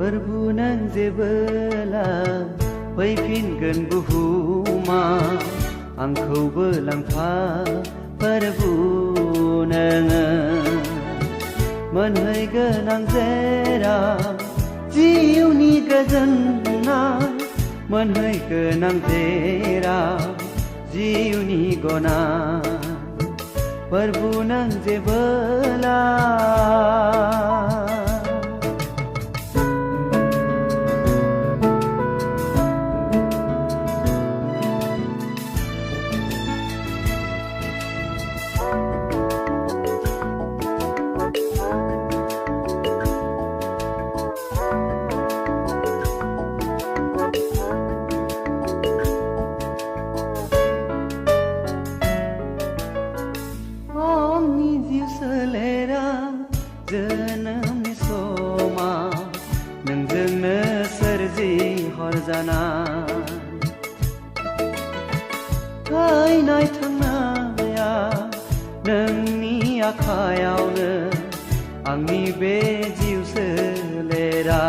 Fwrbu Nwng Jebwla फैफिनगोन बुहुमा आंखौबो लांफा Fwrbu नोङो मोनहैगोन आं जेराव जिउनि गोजोननाय मोनहैगोन आं जेराव जिउनि गनाय Fwrbu Nwng Jebwla जोनोमनि समा नोंजोंनो सोरजि हरजानाय फैनाय थांनाया नोंनि आखायावनो आंनि बे जिउ सोलेरा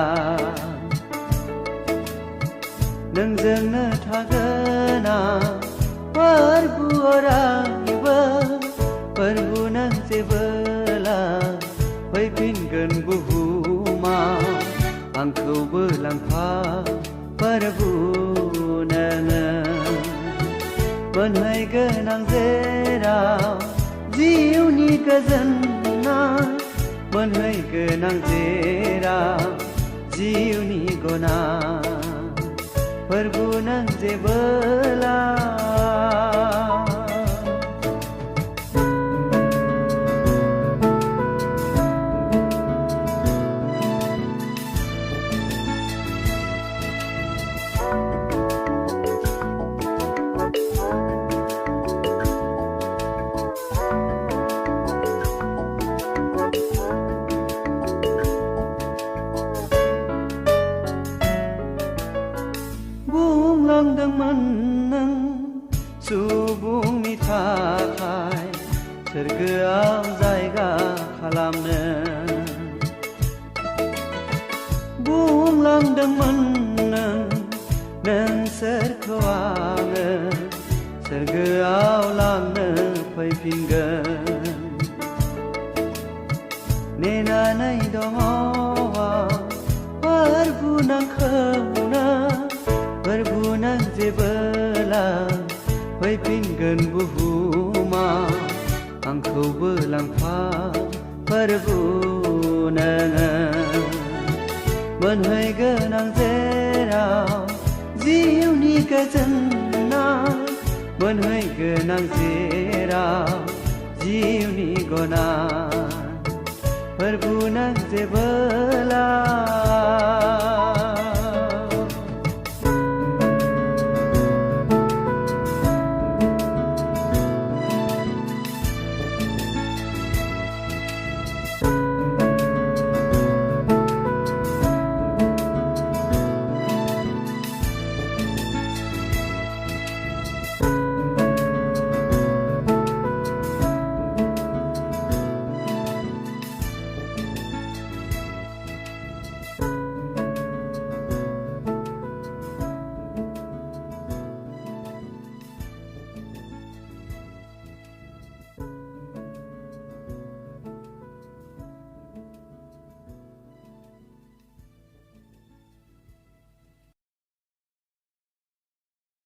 नोंजोंनो थागोन आं Fwrbu अरायबो Fwrbu Nwng Jebwla फैफिनगोन बुहुमा आंखौबो लांफा Fwrbu नोङो मोनहैगोन आं जेराव जिउनि गोजोननाय मोनहैगोन आं जेराव जिउनि गनाय Fwrbu Nwng Jebwla बुंलांदोंमोन नों सुबुंनि थाखाय सोरगोआव जायगा खालामनो बुंलांदोंमोन नों सोरखौ आङो सोरगोआव लांनो फैफिनगोन नेनानै दङ Fwrbu नोंखौनो Fwrbu Nwng Jebwla फैफिनगोन बुहुमा आंखौबो लांफा Fwrbu नोङो मोनहैगोन आं जेराव जिउनि गोजोननाय मोनहैगोन आं जेराव जिउनि गनाय Fwrbu Nwng Jebwla